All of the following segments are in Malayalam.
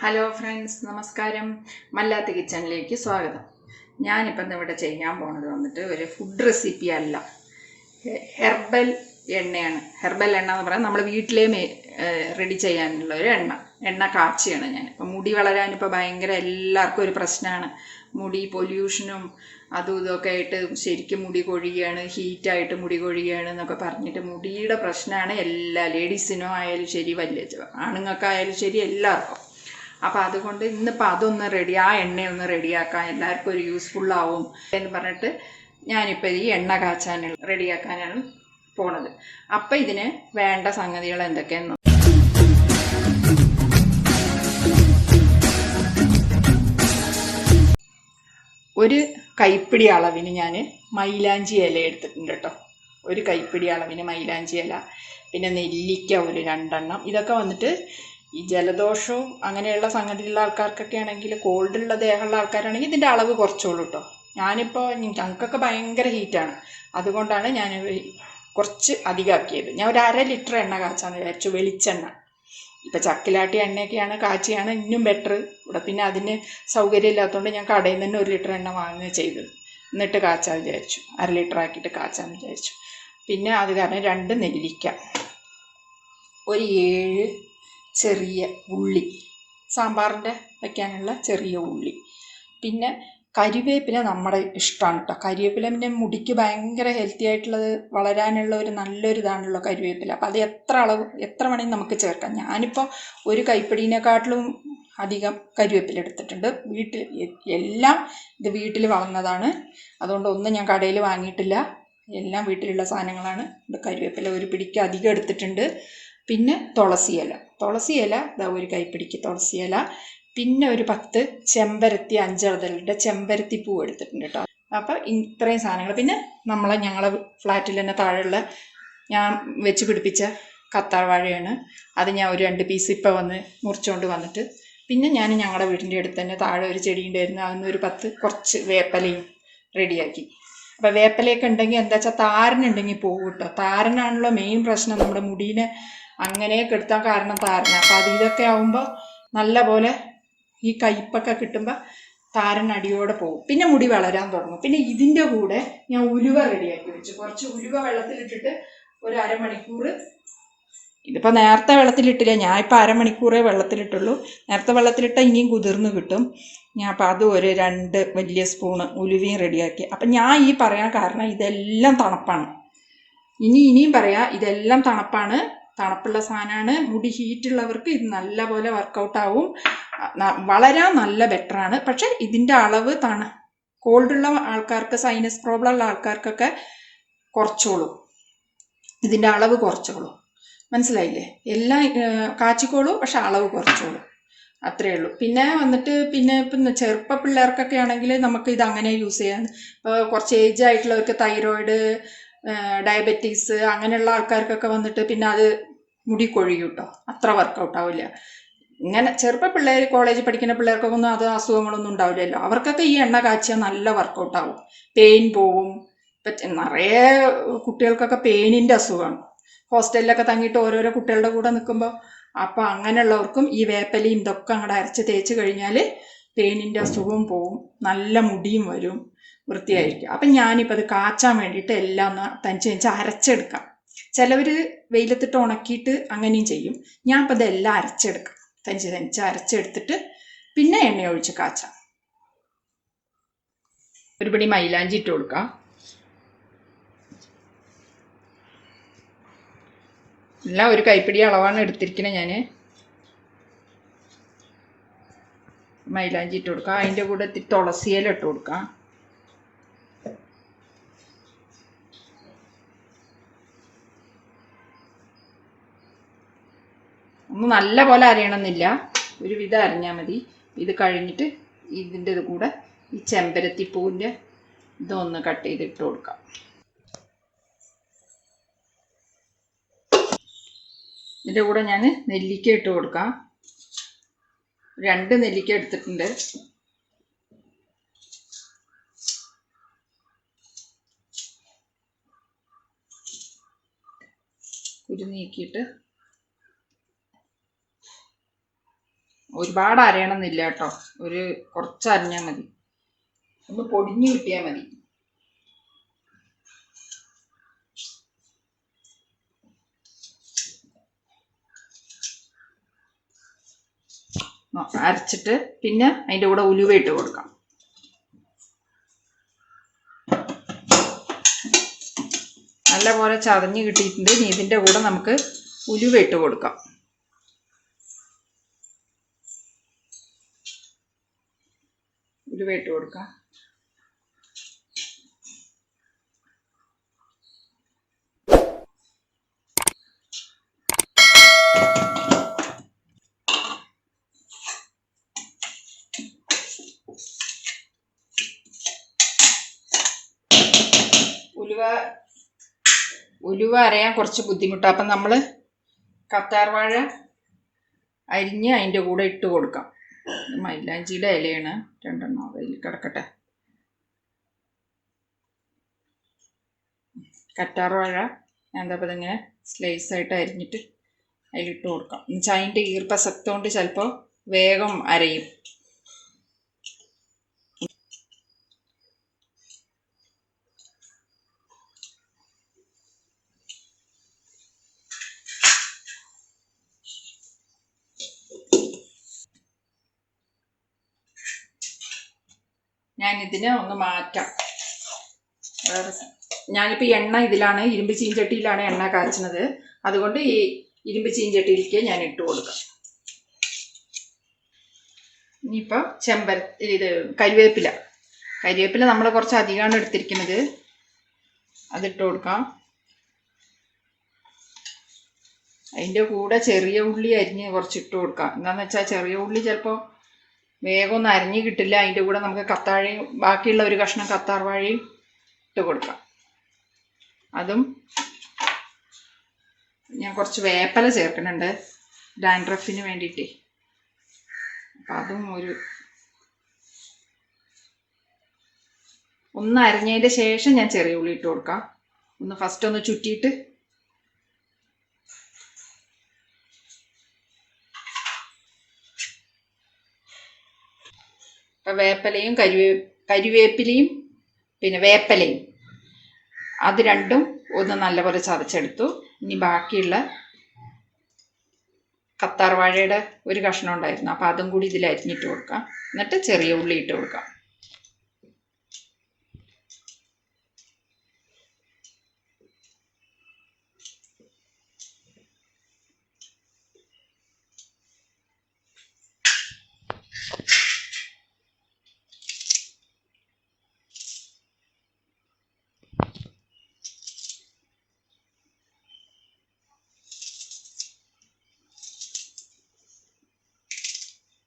ഹലോ ഫ്രണ്ട്സ്, നമസ്കാരം. മല്ലാത്ത് കിച്ചണിലേക്ക് സ്വാഗതം. ഞാനിപ്പം ഇവിടെ ചെയ്യാൻ പോകുന്നത് വന്നിട്ട് ഒരു ഫുഡ് റെസിപ്പി അല്ല, ഹെർബൽ എണ്ണയാണ്. ഹെർബൽ എണ്ണ എന്ന് പറയാൻ നമ്മൾ വീട്ടിലേ റെഡി ചെയ്യാനുള്ള ഒരു എണ്ണ കാച്ചിയാണ് ഞാൻ. ഇപ്പം മുടി വളരാനിപ്പോൾ ഭയങ്കര എല്ലാവർക്കും ഒരു പ്രശ്നമാണ്. മുടി പൊല്യൂഷനും അതും ഇതൊക്കെ ആയിട്ട് ശരിക്കും മുടി കൊഴിയുകയാണ്, ഹീറ്റായിട്ട് മുടി കൊഴിയുകയാണ് എന്നൊക്കെ പറഞ്ഞിട്ട് മുടിയുടെ പ്രശ്നമാണ് എല്ലാ ലേഡീസിനും ആയാലും ശരി, വലിയ ആണുങ്ങൾക്കായാലും ശരി, എല്ലാവർക്കും. അപ്പോൾ അതുകൊണ്ട് ഇന്നിപ്പോൾ അതൊന്ന് ആ എണ്ണയൊന്ന് റെഡിയാക്കാൻ എല്ലാവർക്കും ഒരു യൂസ്ഫുള്ളാവും എന്ന് പറഞ്ഞിട്ട് ഞാനിപ്പോൾ ഈ എണ്ണ കാച്ചാനുള്ള റെഡിയാക്കാനാണ് പോണത്. അപ്പം ഇതിന് വേണ്ട സംഗതികൾ എന്തൊക്കെയെന്ന് ഒരു കൈപ്പിടി അളവിന് ഞാൻ മൈലാഞ്ചി ഇല എടുത്തിട്ടുണ്ട് കേട്ടോ. ഒരു കൈപ്പിടി അളവിന് മൈലാഞ്ചി ഇല, പിന്നെ നെല്ലിക്ക ഒരു 2 എണ്ണം. ഇതൊക്കെ വന്നിട്ട് ഈ ജലദോഷവും അങ്ങനെയുള്ള സംഗതിയുള്ള ആൾക്കാർക്കൊക്കെ ആണെങ്കിൽ, കോൾഡുള്ള ദേഹമുള്ള ആൾക്കാരാണെങ്കിൽ ഇതിൻ്റെ അളവ് കുറച്ചോളൂ കേട്ടോ. ഞാനിപ്പോൾ ഞങ്ങൾക്കൊക്കെ ഭയങ്കര ഹീറ്റാണ്, അതുകൊണ്ടാണ് ഞാൻ കുറച്ച് അധികമാക്കിയത്. ഞാൻ ഒരു 1/2 ലിറ്റർ എണ്ണ കാച്ചാന്ന് വിചാരിച്ചു, വെളിച്ചെണ്ണ. ഇപ്പം ചക്കിലാട്ടി എണ്ണയൊക്കെയാണ് കാച്ചിയാണ് ഇന്നും ബെറ്റർ. ഇവിടെ പിന്നെ അതിന് സൗകര്യം ഇല്ലാത്തതുകൊണ്ട് ഞാൻ കടയിൽ നിന്ന് തന്നെ 1 ലിറ്റർ എണ്ണ വാങ്ങുക ചെയ്തത്. എന്നിട്ട് കാച്ചാൻ വിചാരിച്ചു, 1/2 ലിറ്റർ ആക്കിയിട്ട് കാച്ചാന്ന് വിചാരിച്ചു. പിന്നെ അത് കാരണം 2 നെല്ലിക്ക, ഒരു 7 ചെറിയ ഉള്ളി, സാമ്പാറിൻ്റെ വയ്ക്കാനുള്ള ചെറിയ ഉള്ളി, പിന്നെ കരിവേപ്പില നമ്മുടെ ഇഷ്ടമാണ് കേട്ടോ. കരിവേപ്പില പിന്നെ മുടിക്ക് ഭയങ്കര ഹെൽത്തി ആയിട്ടുള്ളത്, വളരാനുള്ള ഒരു നല്ലൊരു ഇതാണല്ലോ കരിവേപ്പില. അപ്പോൾ അത് എത്ര വേണമെങ്കിൽ നമുക്ക് ചേർക്കാം. ഞാനിപ്പോൾ ഒരു കൈപ്പിടീനെക്കാട്ടിലും അധികം കരിവേപ്പില എടുത്തിട്ടുണ്ട്. എല്ലാം ഇത് വീട്ടിൽ വളർന്നതാണ്, അതുകൊണ്ട് ഒന്നും ഞാൻ കടയിൽ വാങ്ങിയിട്ടില്ല, എല്ലാം വീട്ടിലുള്ള സാധനങ്ങളാണ്. ഇത് കരിവേപ്പില ഒരു പിടിക്ക് അധികം എടുത്തിട്ടുണ്ട്. പിന്നെ തുളസി ഇല ഇതാ ഒരു കൈപ്പിടിക്ക് തുളസി ഇല, പിന്നെ ഒരു 10 ചെമ്പരത്തി, 5 ഇതളുടെ ചെമ്പരത്തി പൂ എടുത്തിട്ടുണ്ട് കേട്ടോ. അപ്പം ഇത്രയും സാധനങ്ങൾ. പിന്നെ ഞങ്ങളെ ഫ്ലാറ്റിൽ തന്നെ താഴെയുള്ള ഞാൻ വെച്ച് പിടിപ്പിച്ച കത്താർവാഴയാണ്, അത് ഞാൻ ഒരു 2 പീസ് ഇപ്പം വന്ന് മുറിച്ചുകൊണ്ട് വന്നിട്ട്, പിന്നെ ഞാൻ ഞങ്ങളുടെ വീടിൻ്റെ അടുത്ത് തന്നെ താഴെ ഒരു ചെടി ഉണ്ടായിരുന്നു, അതിന് ഒരു 10 കുറച്ച് വേപ്പലയും റെഡിയാക്കി. അപ്പം വേപ്പലയൊക്കെ ഉണ്ടെങ്കിൽ എന്താ വെച്ചാൽ താരനുണ്ടെങ്കിൽ പോകും കേട്ടോ. താരനാണല്ലോ മെയിൻ പ്രശ്നം, നമ്മുടെ മുടീനെ അങ്ങനെ കെടുത്താൻ കാരണം താരന. അപ്പം അത് ഇതൊക്കെ ആകുമ്പോൾ നല്ല പോലെ ഈ കയ്പ്പൊക്കെ കിട്ടുമ്പോൾ താരൻ അടിയോടെ പോകും, പിന്നെ മുടി വളരാൻ തുടങ്ങും. പിന്നെ ഇതിൻ്റെ കൂടെ ഞാൻ ഉലുവ റെഡിയാക്കി വെച്ചു. കുറച്ച് ഉലുവ വെള്ളത്തിലിട്ടിട്ട് ഒരു 1/2 മണിക്കൂർ. ഇതിപ്പോൾ നേരത്തെ വെള്ളത്തിലിട്ടില്ല, ഞാൻ ഇപ്പോൾ 1/2 മണിക്കൂറേ വെള്ളത്തിലിട്ടുള്ളൂ. നേരത്തെ വെള്ളത്തിലിട്ടാൽ ഇനിയും കുതിർന്ന് കിട്ടും. ഞാൻ അപ്പോൾ അതും ഒരു 2 വലിയ സ്പൂണ് ഉലുവയും റെഡിയാക്കി. അപ്പം ഞാൻ ഈ പറയാൻ കാരണം ഇതെല്ലാം തണുപ്പാണ്. ഇനിയും പറയാം, ഇതെല്ലാം തണുപ്പാണ്, തണുപ്പുള്ള സാധനമാണ്. മുടി ഹീറ്റുള്ളവർക്ക് ഇത് നല്ല പോലെ വർക്കൗട്ടാവും, വളരാൻ നല്ല ബെറ്ററാണ്. പക്ഷെ ഇതിൻ്റെ അളവ് കോൾഡുള്ള ആൾക്കാർക്ക്, സൈനസ് പ്രോബ്ലം ഉള്ള ആൾക്കാർക്കൊക്കെ കുറച്ചോളൂ, ഇതിൻ്റെ അളവ് കുറച്ചോളൂ. മനസ്സിലായില്ലേ? എല്ലാം കാച്ചിക്കോളൂ, പക്ഷെ അളവ് കുറച്ചോളൂ, അത്രയേ ഉള്ളൂ. പിന്നെ വന്നിട്ട് ഇപ്പം ചെറുപ്പ പിള്ളേർക്കൊക്കെ ആണെങ്കിൽ നമുക്ക് ഇത് അങ്ങനെ യൂസ് ചെയ്യാം. ഇപ്പോൾ കുറച്ച് ഏജ് ആയിട്ടുള്ളവർക്ക് തൈറോയിഡ്, ഡയബറ്റീസ് അങ്ങനെയുള്ള ആൾക്കാർക്കൊക്കെ വന്നിട്ട് പിന്നെ അത് മുടി കൊഴിയും കേട്ടോ, അത്ര വർക്കൗട്ട് ആവില്ല. ഇങ്ങനെ ചെറുപ്പ പിള്ളേർ, കോളേജിൽ പഠിക്കുന്ന പിള്ളേർക്കൊക്കെ ഒന്നും അത് അസുഖങ്ങളൊന്നും ഉണ്ടാവില്ലല്ലോ, അവർക്കൊക്കെ ഈ എണ്ണ കാച്ചിയാൽ നല്ല വർക്കൗട്ട് ആവും, പെയിൻ പോവും. ഇപ്പം നിറയെ കുട്ടികൾക്കൊക്കെ പെയിനിൻ്റെ അസുഖമാണ്, ഹോസ്റ്റലിലൊക്കെ തങ്ങിയിട്ട് ഓരോരോ കുട്ടികളുടെ കൂടെ നിൽക്കുമ്പോൾ. അപ്പോൾ അങ്ങനെയുള്ളവർക്കും ഈ വേപ്പലയും ഇതൊക്കെ അങ്ങോട്ട് അരച്ച് തേച്ച് കഴിഞ്ഞാൽ പെയിനിൻ്റെ അസുഖവും പോവും, നല്ല മുടിയും വരും, വൃത്തിയായിരിക്കും. അപ്പം ഞാനിപ്പോൾ അത് കാച്ചാൻ വേണ്ടിയിട്ട് എല്ലാം ഒന്ന് തനിച്ച് അരച്ചെടുക്കാം. ചിലവർ വെയിലത്തിട്ട് ഉണക്കിയിട്ട് അങ്ങനെയും ചെയ്യും. ഞാൻ ഇപ്പോൾ ഇതെല്ലാം അരച്ചെടുക്കാം, തനിച്ച് അരച്ചെടുത്തിട്ട് പിന്നെ എണ്ണ ഒഴിച്ച് കാച്ചാം. ഒരു പിടി മൈലാഞ്ചി ഇട്ട് കൊടുക്കാം. എല്ലാം ഒരു കൈപ്പിടി അളവാണ് എടുത്തിരിക്കുന്നത് ഞാൻ. മൈലാഞ്ചി ഇട്ട് കൊടുക്കാം, അതിൻ്റെ കൂടെ തുളസിയില ഇട്ട് കൊടുക്കാം. ഒന്ന് നല്ല പോലെ അരയണമെന്നില്ല, ഒരു വിധം അരഞ്ഞാൽ മതി. ഇത് കഴിഞ്ഞിട്ട് ഇതിൻ്റെ കൂടെ ഈ ചെമ്പരത്തിപ്പൂവിൻ്റെ ഇതൊന്ന് കട്ട് ചെയ്തിട്ട് കൊടുക്കാം. ഇതിൻ്റെ കൂടെ ഞാൻ നെല്ലിക്ക ഇട്ട് കൊടുക്കാം. 2 നെല്ലിക്ക എടുത്തിട്ടുണ്ട്. കുരു നീക്കിയിട്ട് ഒരുപാട് അരയണമെന്നില്ല കേട്ടോ, ഒരു കുറച്ച് അരഞ്ഞാൽ മതി, ഒന്ന് പൊടിഞ്ഞു കിട്ടിയാൽ മതി. അരച്ചിട്ട് പിന്നെ അതിൻ്റെ കൂടെ ഉലുവ ഇട്ട് കൊടുക്കാം. നല്ലപോലെ ചതഞ്ഞ് കിട്ടിയിട്ടുണ്ട്. ഇനി ഇതിൻ്റെ കൂടെ നമുക്ക് ഉലുവ ഇട്ട് കൊടുക്കാം. ഉലുവ ഇട്ട് കൊടുക്കാം. ഉലുവ അരയാൻ കുറച്ച് ബുദ്ധിമുട്ടാണ്. അപ്പം നമ്മൾ കത്താർവാഴ അരിഞ്ഞ് അതിൻ്റെ കൂടെ ഇട്ട് കൊടുക്കാം. മൈലാഞ്ചിയുടെ ഇലയാണ്, 2 എണ്ണം അതിൽ കിടക്കട്ടെ. കറ്റാർവാഴ ഞാൻ എന്താ പറയുക ഇങ്ങനെ സ്ലൈസായിട്ട് അരിഞ്ഞിട്ട് അതിലിട്ട് കൊടുക്കാം. എന്നുവെച്ചാൽ അതിൻ്റെ ഈർപ്പശക്തി കൊണ്ട് ചിലപ്പോൾ വേഗം അരയും. ഞാനിതിനെ ഒന്ന് മാറ്റാം. ഞാനിപ്പോൾ എണ്ണ ഇതിലാണ്, ഇരുമ്പ് ചീഞ്ചട്ടിയിലാണ് എണ്ണ കാച്ചുന്നത്. അതുകൊണ്ട് ഈ ഇരുമ്പ് ചീഞ്ചട്ടിയിലേക്ക് ഞാൻ ഇട്ട് കൊടുക്കാം. ഇനിയിപ്പോൾ ഇത് കരിവേപ്പില നമ്മൾ കുറച്ച് അധികമാണ് എടുത്തിരിക്കുന്നത്, അതിട്ട് കൊടുക്കാം. അതിൻ്റെ കൂടെ ചെറിയ ഉള്ളി അരിഞ്ഞ് കുറച്ചിട്ട് കൊടുക്കാം. എന്താണെന്ന് വെച്ചാൽ ചെറിയ ഉള്ളി ചിലപ്പോൾ വേഗം ഒന്നും അരിഞ്ഞ് കിട്ടില്ല. അതിൻ്റെ കൂടെ നമുക്ക് കത്താഴയും ബാക്കിയുള്ള ഒരു കഷ്ണം കത്താർവാഴയും ഇട്ട് കൊടുക്കാം. അതും ഞാൻ കുറച്ച് വേപ്പില ചേർക്കുന്നുണ്ട് ഡാൻഡ്രഫിന് വേണ്ടിയിട്ട്. അപ്പം അതും ഒന്ന് അരിഞ്ഞതിൻ്റെ ശേഷം ഞാൻ ചെറിയ ഉള്ളി ഇട്ട് കൊടുക്കാം. ഫസ്റ്റ് ഒന്ന് ചുറ്റിയിട്ട് ഇപ്പം വേപ്പിലയും കരിവേപ്പിലയും പിന്നെ വേപ്പിലയും അത് രണ്ടും ഒന്ന് നല്ലപോലെ ചതച്ചെടുത്തു. ഇനി ബാക്കിയുള്ള കത്താർവാഴയുടെ ഒരു കഷ്ണം ഉണ്ടായിരുന്നു, അപ്പം അതും കൂടി ഇതിൽ അരിഞ്ഞിട്ട് കൊടുക്കാം. എന്നിട്ട് ചെറിയ ഉള്ളി ഇട്ട് കൊടുക്കാം.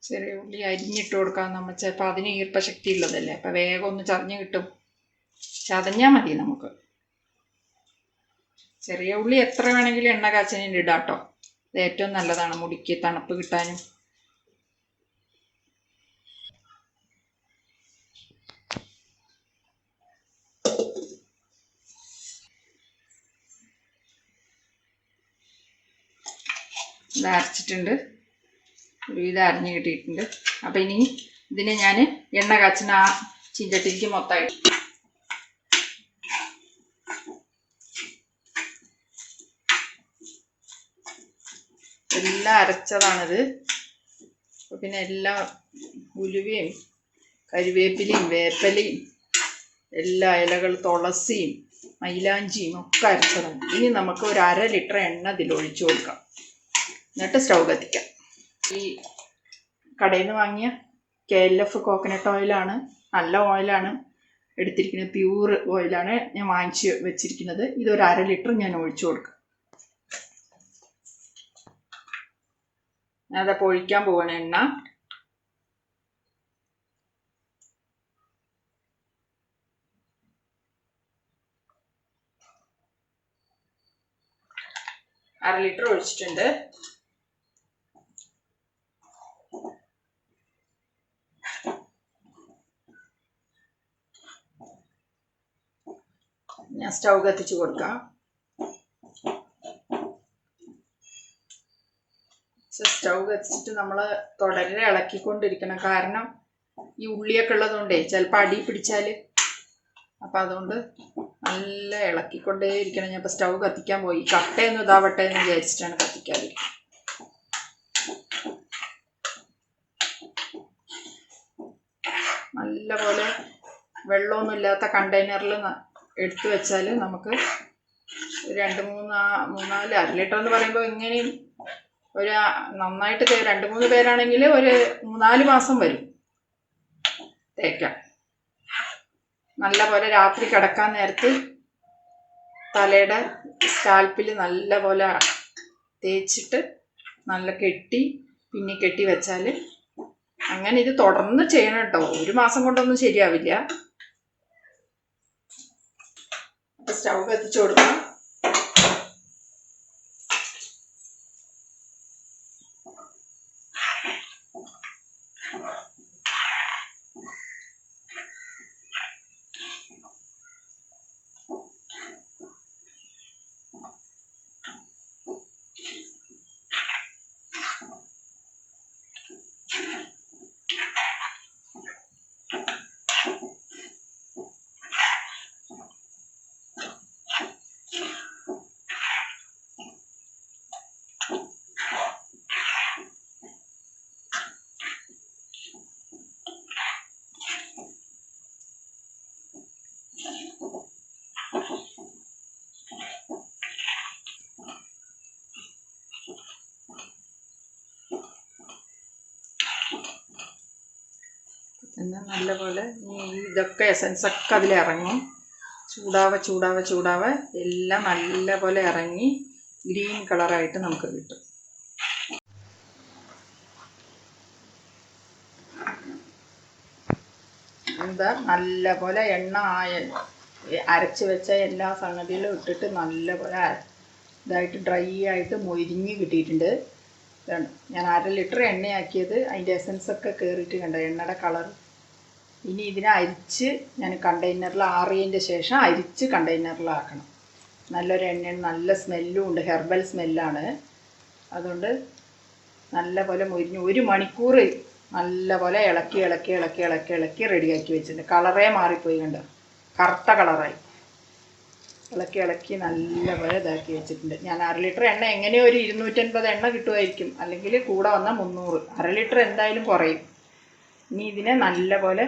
ചെറിയ ഉള്ളി അരിഞ്ഞിട്ട് കൊടുക്കാം. നമ്മൾ ചിലപ്പോൾ അതിന് ഈർപ്പശക്തി ഉള്ളതല്ലേ, അപ്പം വേഗം ഒന്ന് ചതഞ്ഞ് കിട്ടും. ചതഞ്ഞാൽ മതി നമുക്ക്. ചെറിയ ഉള്ളി എത്ര വേണമെങ്കിലും എണ്ണ കാച്ചതിന് ഇടാം കേട്ടോ. ഇത് ഏറ്റവും നല്ലതാണ് മുടിക്ക് തണുപ്പ് കിട്ടാനും. ഇത് അരച്ചിട്ടുണ്ട്, ഒരുവിധം അരിഞ്ഞ് കിട്ടിയിട്ടുണ്ട്. അപ്പം ഇനി ഇതിനെ ഞാൻ എണ്ണ കാച്ചിന് ആ ചീഞ്ചട്ടിക്ക് മൊത്തമായിട്ട് എല്ലാം അരച്ചതാണിത്. അപ്പോൾ പിന്നെ എല്ലാ ഉലുവയും കരിവേപ്പിലയും വേപ്പിലയും എല്ലാ ഇലകൾ തുളസിയും മൈലാഞ്ചിയും ഒക്കെ അരച്ചതാണ്. ഇനി നമുക്ക് ഒരു 1/2 ലിറ്റർ എണ്ണ ഇതിലൊഴിച്ചു കൊടുക്കാം. എന്നിട്ട് സ്റ്റൗ കത്തിക്കാം. ഈ കടയിൽ നിന്ന് വാങ്ങിയ KLF കോക്കനട്ട് ഓയിലാണ്, നല്ല ഓയിലാണ് എടുത്തിരിക്കുന്നത്, പ്യൂർ ഓയിലാണ് ഞാൻ വാങ്ങിച്ച് വെച്ചിരിക്കുന്നത്. ഇതൊരു 1/2 ലിറ്റർ ഞാൻ ഒഴിച്ചു കൊടുക്കാം. ഞാനതപ്പോൾ ഒഴിക്കാൻ പോവാണ് എണ്ണ. അര ലിറ്റർ ഒഴിച്ചിട്ടുണ്ട്. ഞാൻ സ്റ്റൗ കത്തിച്ച് കൊടുക്കാം. സ്റ്റൗ സ്റ്റൗ കത്തിച്ചിട്ട് നമ്മൾ തുടരെ ഇളക്കിക്കൊണ്ടിരിക്കണം. കാരണം ഈ ഉള്ളിയൊക്കെ ഉള്ളതുകൊണ്ടേ ചിലപ്പോൾ അടി പിടിച്ചാൽ, അപ്പം അതുകൊണ്ട് നല്ല ഇളക്കിക്കൊണ്ടേ ഇരിക്കണം. ഞാൻ ഇപ്പോൾ സ്റ്റൗ കത്തിക്കാൻ പോയി. കട്ടയൊന്നും ഇതാവട്ടെ എന്ന് വിചാരിച്ചിട്ടാണ് കത്തിക്കാതിരിക്കുന്നത്. നല്ലപോലെ വെള്ളമൊന്നും ഇല്ലാത്ത കണ്ടെയ്നറിൽ എടുത്തു വെച്ചാൽ നമുക്ക് 2-3-4 അര ലിറ്റർ എന്ന് പറയുമ്പോൾ എങ്ങനെയും ഒരു നന്നായിട്ട് 2-3 പേരാണെങ്കിൽ ഒരു 3-4 മാസം വരും തേക്കാം. നല്ലപോലെ രാത്രി കിടക്കാൻ നേരത്ത് തലയുടെ സ്കാൽപ്പിൽ നല്ലപോലെ തേച്ചിട്ട് നല്ല കെട്ടി വെച്ചാൽ, അങ്ങനെ ഇത് തുടർന്ന് ചെയ്യണം കേട്ടോ. 1 മാസം കൊണ്ടൊന്നും ശരിയാവില്ല. സ്റ്റൗ കത്തിച്ചു കൊടുക്കാം. എന്നാൽ നല്ലപോലെ ഇതൊക്കെ എസൻസൊക്കെ അതിലിറങ്ങും. ചൂടാവ എല്ലാം നല്ലപോലെ ഇറങ്ങി ഗ്രീൻ കളറായിട്ട് നമുക്ക് കിട്ടും. എന്താ നല്ലപോലെ എണ്ണ അരച്ച് വെച്ച എല്ലാ സംഗതികളും ഇട്ടിട്ട് നല്ലപോലെ ഇതായിട്ട് ഡ്രൈ ആയിട്ട് മൊരിഞ്ഞ് കിട്ടിയിട്ടുണ്ട്. ഞാൻ 1/2 ലിറ്റർ എണ്ണയാക്കിയത്, അതിൻ്റെ എസൻസൊക്കെ കയറിയിട്ട് കണ്ട എണ്ണയുടെ കളർ. ഇനി ഇതിനെ അരിച്ച് ഞാൻ കണ്ടെയ്നറിൽ ആറിയതിൻ്റെ ശേഷം അരിച്ച് കണ്ടെയ്നറിലാക്കണം. നല്ലൊരു എണ്ണയാണ്, നല്ല സ്മെല്ലും ഉണ്ട്, ഹെർബൽ സ്മെല്ലാണ്. അതുകൊണ്ട് നല്ലപോലെ മൊരിഞ്ഞ് 1 മണിക്കൂർ നല്ലപോലെ ഇളക്കി റെഡിയാക്കി വെച്ചിട്ടുണ്ട്. കളറേ മാറിപ്പോയി കണ്ടോ, കറുത്ത കളറായി. ഇളക്കി നല്ലപോലെ ഇതാക്കി വെച്ചിട്ടുണ്ട്. ഞാൻ 1/2 ലിറ്റർ എണ്ണ എങ്ങനെയോ ഒരു 250 എണ്ണ കിട്ടുമായിരിക്കും, അല്ലെങ്കിൽ കൂടെ വന്നാൽ 300. 1/2 ലിറ്റർ എന്തായാലും കുറയും. ഇനി ഇതിനെ നല്ലപോലെ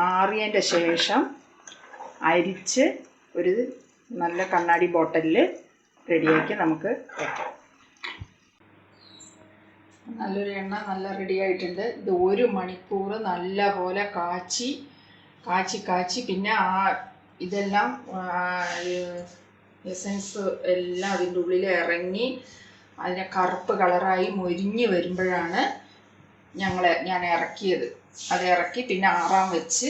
ആറിയതിൻ്റെ ശേഷം അരിച്ച് ഒരു നല്ല കണ്ണാടി ബോട്ടലിൽ റെഡിയാക്കി നമുക്ക് വയ്ക്കാം. നല്ലൊരു എണ്ണ നല്ല റെഡി ആയിട്ടുണ്ട്. ഇത് 1 മണിക്കൂർ നല്ലപോലെ കാച്ചി പിന്നെ ഇതെല്ലാം എസൻസ് എല്ലാം അതിൻ്റെ ഉള്ളിൽ ഇറങ്ങി അതിനെ കറുപ്പ് കളറായി മൊരിഞ്ഞ് വരുമ്പോഴാണ് ഞാൻ ഇറക്കിയത്. അത് ഇറക്കി പിന്നെ ആറാൻ വെച്ച്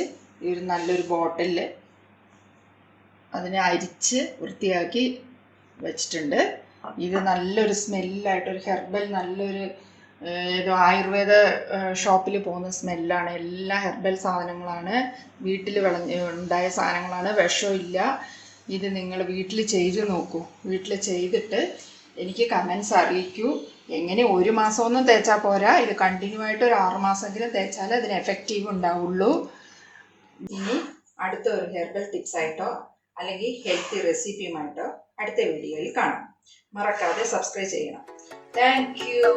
ഒരു നല്ലൊരു ബോട്ടിലിൽ അതിനെ അരിച്ച് വൃത്തിയാക്കി വെച്ചിട്ടുണ്ട്. ഇത് നല്ലൊരു സ്മെല്ലായിട്ടൊരു ഹെർബൽ, നല്ലൊരു ഏതോ ആയുർവേദ ഷോപ്പിൽ പോകുന്ന സ്മെല്ലാണ്. എല്ലാ ഹെർബൽ സാധനങ്ങളാണ്, വീട്ടിൽ ഉണ്ടായ സാധനങ്ങളാണ്, വിഷമില്ല. ഇത് നിങ്ങൾ വീട്ടിൽ ചെയ്ത് നോക്കൂ. വീട്ടിൽ ചെയ്തിട്ട് എനിക്ക് കമൻസ് അറിയിക്കൂ. എങ്ങനെ 1 മാസമൊന്നും തേച്ചാൽ പോരാ, ഇത് കണ്ടിന്യൂ ആയിട്ട് ഒരു 6 മാസമെങ്കിലും തേച്ചാൽ അതിന് എഫക്റ്റീവ് ഉണ്ടാവുള്ളൂ. ഇനി അടുത്ത ഒരു ഹെർബൽ ടിപ്സ് ആയിട്ടോ അല്ലെങ്കിൽ ഹെൽത്തി റെസിപ്പിയുമായിട്ടോ അടുത്ത വീഡിയോയിൽ കാണാം. മറക്കാതെ സബ്സ്ക്രൈബ് ചെയ്യണം. Thank you.